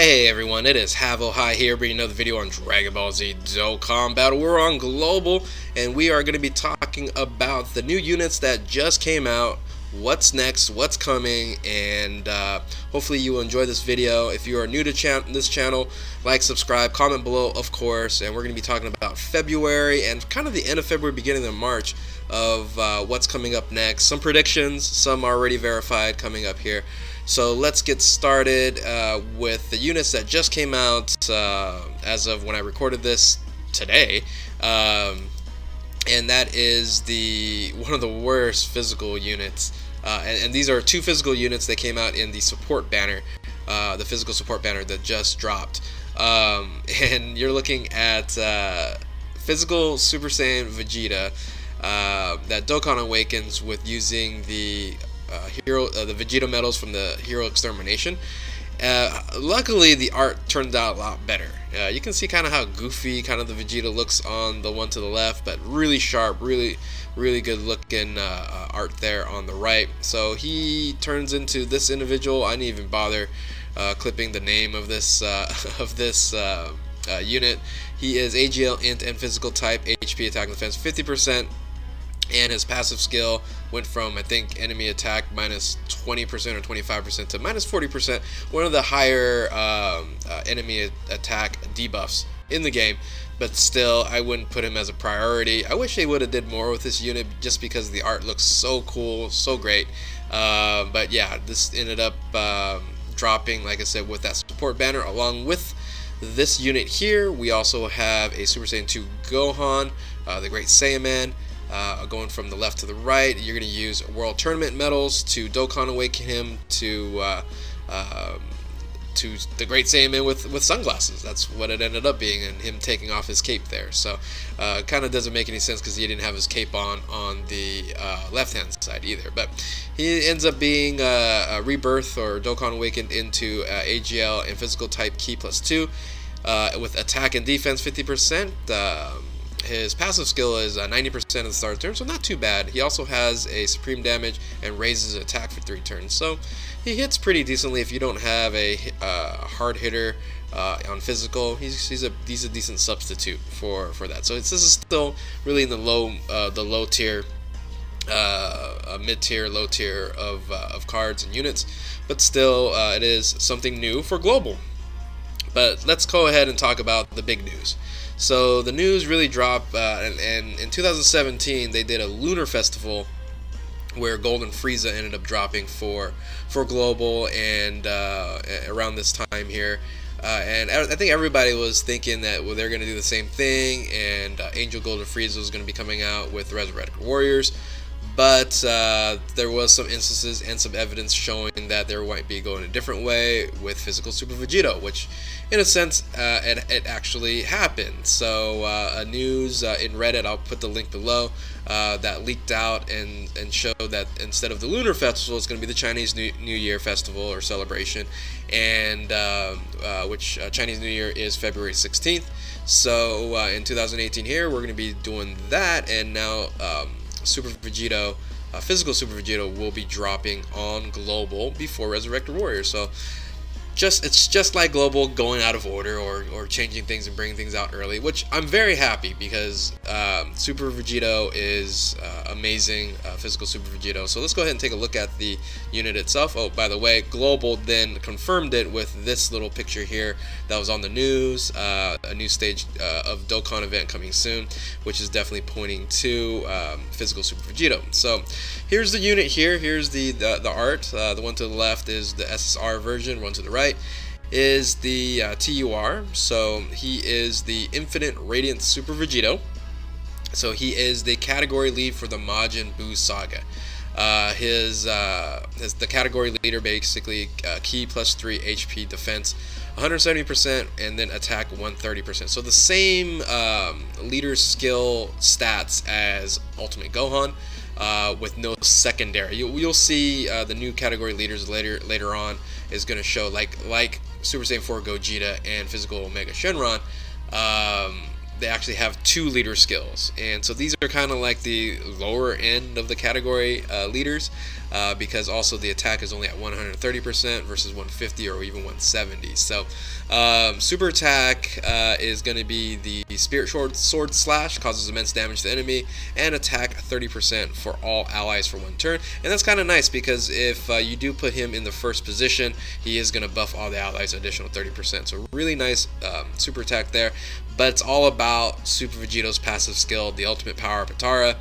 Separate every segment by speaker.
Speaker 1: Hey everyone, it is Havo High here, bringing another video on Dragon Ball Z Dokkan Battle. We're on Global, and we are going to be talking about the new units that just came out, what's next, what's coming, and hopefully you will enjoy this video. If you are new to this channel, like, subscribe, comment below, of course, and we're going to be talking about February and kind of the end of February, beginning of March of what's coming up next. Some predictions, some already verified coming up here. So let's get started with the units that just came out as of when I recorded this today, and that is one of the worst physical units. And these are two physical units that came out in the support banner, the physical support banner that just dropped. And you're looking at physical Super Saiyan Vegeta that Dokkan awakens with using the the Vegeta medals from the Hero Extermination. Luckily, the art turned out a lot better. You can see kind of how goofy kind of the Vegeta looks on the one to the left, but really sharp, really good looking art there on the right. So he turns into this individual. I didn't even bother clipping the name of this unit. He is AGL, Int, and Physical type, HP, Attack, and Defense 50%. And his passive skill went from, I think, enemy attack minus 20% or 25% to minus 40%. One of the higher enemy attack debuffs in the game. But still, I wouldn't put him as a priority. I wish they would have did more with this unit just because the art looks so cool, so great. But yeah, this ended up dropping, like I said, with that support banner along with this unit here. We also have a Super Saiyan 2 Gohan, the Great Saiyaman. Going from the left to the right, you're going to use World Tournament medals to Dokkan awaken him to the Great Saiyaman with sunglasses. That's what it ended up being, and him taking off his cape there. So kind of doesn't make any sense because he didn't have his cape on the left-hand side either. But he ends up being a rebirth or Dokkan awakened into AGL and Physical type Ki +2 with attack and defense 50%. His passive skill is 90% of the start of the turn, so not too bad. He also has a supreme damage and raises attack for 3 turns, so he hits pretty decently if you don't have a hard hitter on physical. He's a decent substitute for that. So this is still really in the low tier, mid tier, low tier of cards and units, but still it is something new for global. But let's go ahead and talk about the big news. So the news really dropped, and in 2017 they did a Lunar Festival where Golden Frieza ended up dropping for global, and around this time here, and I think everybody was thinking that they're going to do the same thing, and Angel Golden Frieza was going to be coming out with Resurrected Warriors. But there was some instances and some evidence showing that there might be going a different way with Physical Super Vegeta, which in a sense it actually happened. So news in Reddit, I'll put the link below, that leaked out and showed that instead of the Lunar Festival, it's going to be the Chinese New Year Festival or celebration, and which Chinese New Year is February 16th. So in 2018 here, we're going to be doing that, and now Super Vegeta, Physical Super Vegeta will be dropping on Global before Resurrected Warriors. So it's just like Global going out of order or changing things and bringing things out early, which I'm very happy because Super Vegeta is amazing, Physical Super Vegeta. So let's go ahead and take a look at the unit itself. Oh, by the way, Global then confirmed it with this little picture here that was on the news, a new stage of Dokkan event coming soon, which is definitely pointing to Physical Super Vegeta. So here's the unit here. Here's the art. The one to the left is the SSR version, one to the right is the TUR. So he is the Infinite Radiant Super Vegito. So he is the category lead for the Majin Buu saga. The category leader basically Ki +3 HP defense 170% and then attack 130%. So the same leader skill stats as Ultimate Gohan, with no secondary. You'll see the new category leaders later on is going to show like Super Saiyan 4 Gogeta and Physical Omega Shenron. they actually have 2 leader skills, and so these are kind of like the lower end of the category leaders, because also the attack is only at 130% versus 150 or even 170. So super attack is going to be the spirit sword slash, causes immense damage to the enemy, and attack 30% for all allies for 1 turn. And that's kind of nice because if you do put him in the first position, he is going to buff all the allies an additional 30%. So really nice super attack there. But it's all about Super Vegito's passive skill, the ultimate power, Potara.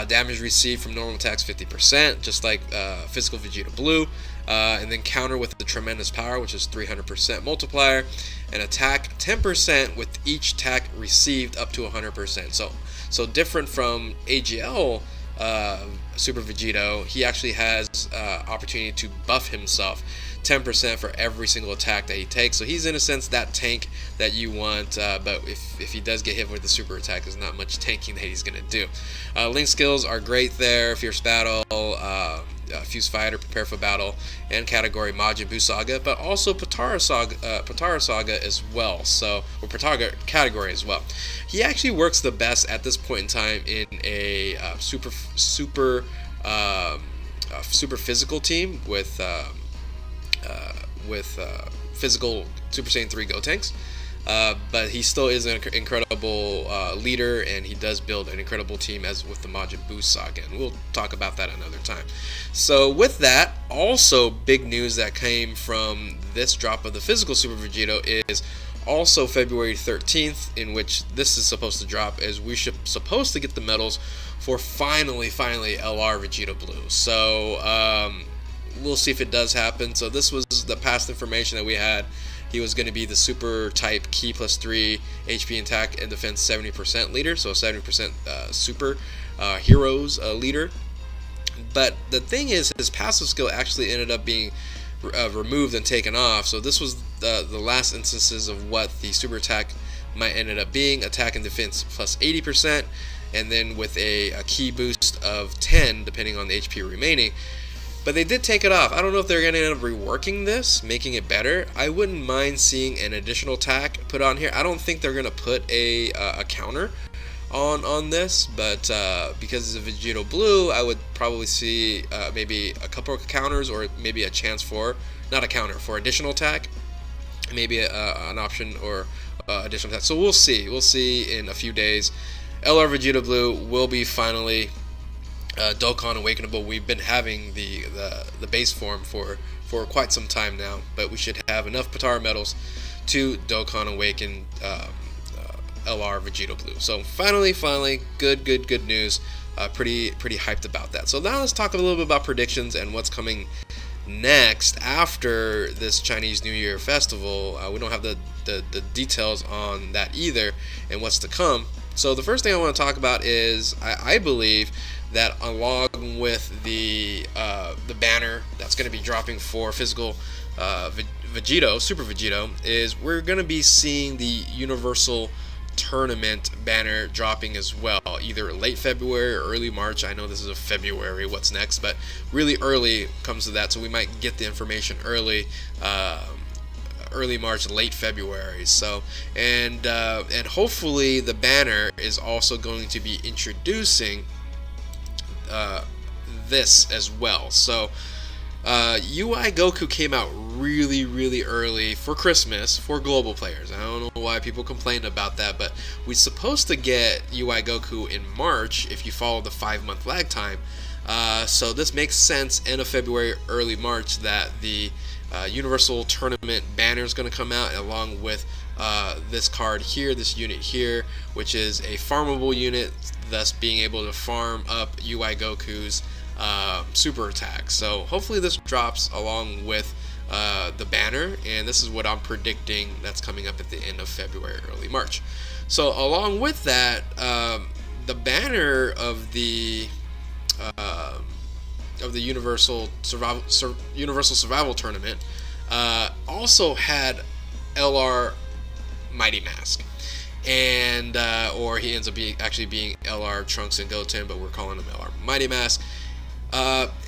Speaker 1: Damage received from normal attacks 50%, just like physical Vegeta Blue. And then counter with the tremendous power, which is 300% multiplier. And attack 10% with each attack received up to 100%. So different from AGL Super Vegito, he actually has opportunity to buff himself 10% for every single attack that he takes. So he's in a sense that tank that you want, but if he does get hit with the super attack, there's not much tanking that he's going to do. Link skills are great there: Fierce Battle, Fuse Fighter, Prepare for Battle, and category Majin Buu Saga, but also Potara Saga as well. So, or Potara category as well. He actually works the best at this point in time in a super physical team with physical Super Saiyan 3 Gotenks. But he still is an incredible leader, and he does build an incredible team as with the Majin Buu Saga, and we'll talk about that another time. So with that, also big news that came from this drop of the physical Super Vegito is also February 13th, in which this is supposed to drop, is we should supposed to get the medals for finally LR Vegeta Blue. So we'll see if it does happen. So this was the past information that we had. He was going to be the super type Ki +3 HP attack and defense 70% leader, so 70% super heroes leader. But the thing is, his passive skill actually ended up being removed and taken off. So this was the last instances of what the super attack might ended up being: attack and defense plus 80%, and then with a key boost of 10 depending on the HP remaining. But they did take it off. I don't know if they're going to end up reworking this, making it better. I wouldn't mind seeing an additional attack put on here. I don't think they're going to put a counter on this, but because it's a Vegito Blue, I would probably see maybe a couple of counters, or maybe a chance for, not a counter, for additional attack. Maybe an option or additional attack. So we'll see. We'll see in a few days. LR Vegeta Blue will be finally Dokkan Awakenable. We've been having the base form for quite some time now, but we should have enough Potara medals to Dokkan Awaken LR Vegeta Blue. So finally, good news. Pretty hyped about that. So now let's talk a little bit about predictions and what's coming next after this Chinese New Year festival. We don't have the details on that either and what's to come. So the first thing I want to talk about is I believe that along with the banner that's going to be dropping for physical Vegito, Super Vegito, is we're going to be seeing the Universal Tournament banner dropping as well, either late February or early March. I know this is a February what's next, but really early comes to that, so we might get the information early March, late February. So and hopefully the banner is also going to be introducing this as well. So UI Goku came out really early for Christmas for global players. I don't know why people complained about that, but we're supposed to get UI Goku in March if you follow the 5-month lag time. So this makes sense, end of February, early March, that the Universal Tournament banner is going to come out along with this card here, this unit here, which is a farmable unit, thus being able to farm up UI Goku's super attack. So hopefully this drops along with the banner, and this is what I'm predicting that's coming up at the end of February, early March. So along with that, the banner of the Universal Survival Tournament also had LR Mighty Mask, and or he ends up actually being LR Trunks and Goten, but we're calling him LR Mighty Mask.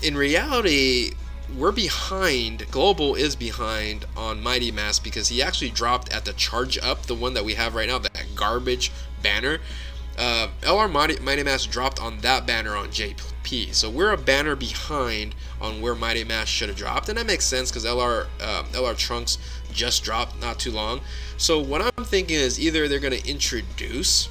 Speaker 1: In reality, we're behind. Global is behind on Mighty Mass because he actually dropped at the Charge Up, the one that we have right now, that garbage banner. LR Mighty Mass dropped on that banner on JP, so we're a banner behind on where Mighty Mass should have dropped, and that makes sense because LR Trunks just dropped not too long. So what I'm thinking is either they're going to introduce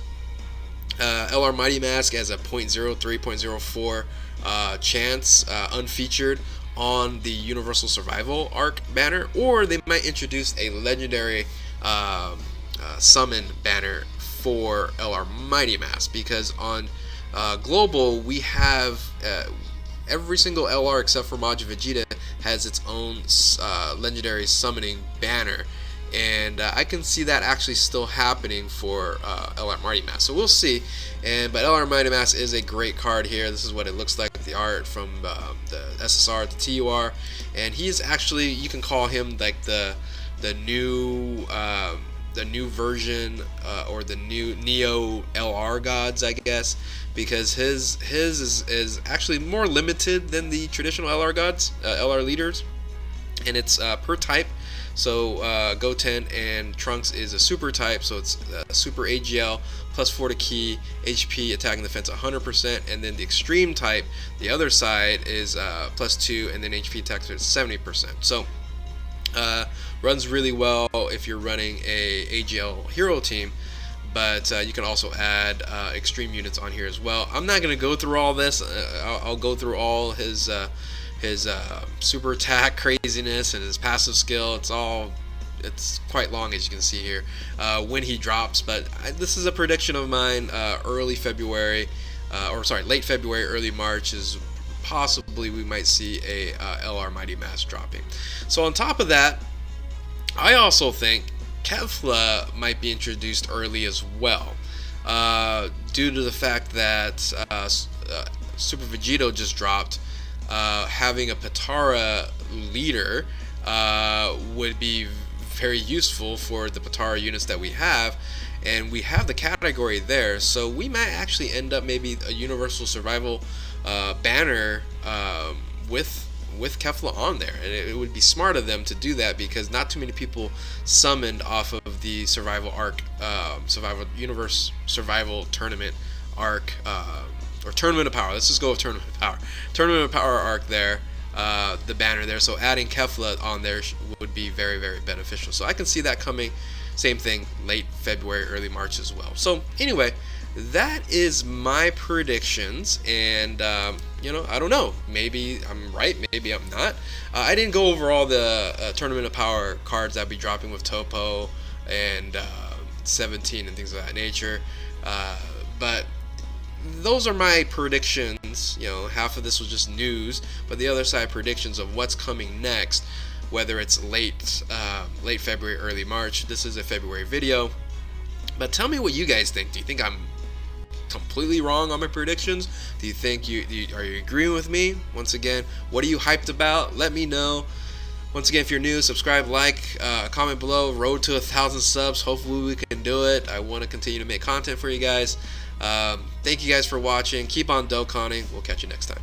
Speaker 1: LR Mighty Mask as a 0.03, 0.04 chance unfeatured on the Universal Survival Arc banner, or they might introduce a legendary summon banner for LR Mighty Mask, because on Global we have every single LR except for Majin Vegeta has its own legendary summoning banner, and I can see that actually still happening for LR Mighty Mask. So we'll see. But LR Mighty Mask is a great card here. This is what it looks like, the art from the SSR to TUR, and he's actually, you can call him like the new version or the new Neo LR gods, I guess, because his is actually more limited than the traditional LR gods, LR leaders, and it's per type. So Goten and Trunks is a super type, so it's super AGL plus 4 to key, HP, attack and defense 100%, and then the extreme type, the other side, is plus 2, and then HP attack defense 70%. So runs really well if you're running a AGL hero team, but you can also add extreme units on here as well. I'm not going to go through all this. I'll go through all his super attack craziness and his passive skill. It's quite long, as you can see here, when he drops, but this is a prediction of mine. Late February, early March is possibly we might see a LR Mighty Mask dropping. So on top of that, I also think Kefla might be introduced early as well, due to the fact that Super Vegito just dropped. Having a Patara leader would be very useful for the Patara units that we have, and we have the category there, so we might actually end up maybe a Universal Survival banner with Kefla on there, and it would be smart of them to do that because not too many people summoned off of the Survival Arc, Survival Tournament Arc, or Tournament of Power. Let's just go with Tournament of Power. Tournament of Power Arc there, the banner there. So adding Kefla on there would be very, very beneficial. So I can see that coming. Same thing, late February, early March as well. So anyway, that is my predictions, and I don't know. Maybe I'm right, maybe I'm not. I didn't go over all the Tournament of Power cards that I'll be dropping with Topo and 17 and things of that nature, but those are my predictions. Half of this was just news, but the other side, predictions of what's coming next, whether it's late February, early March. This is a February video, but tell me what you guys think. Do you think I'm completely wrong on my predictions? Do you think are you agreeing with me? Once again, what are you hyped about? Let me know. Once again, if you're new, subscribe, like, comment below. Road to 1,000 subs. Hopefully we can do it. I want to continue to make content for you guys. Thank you guys for watching. Keep on Dokkaning. We'll catch you next time.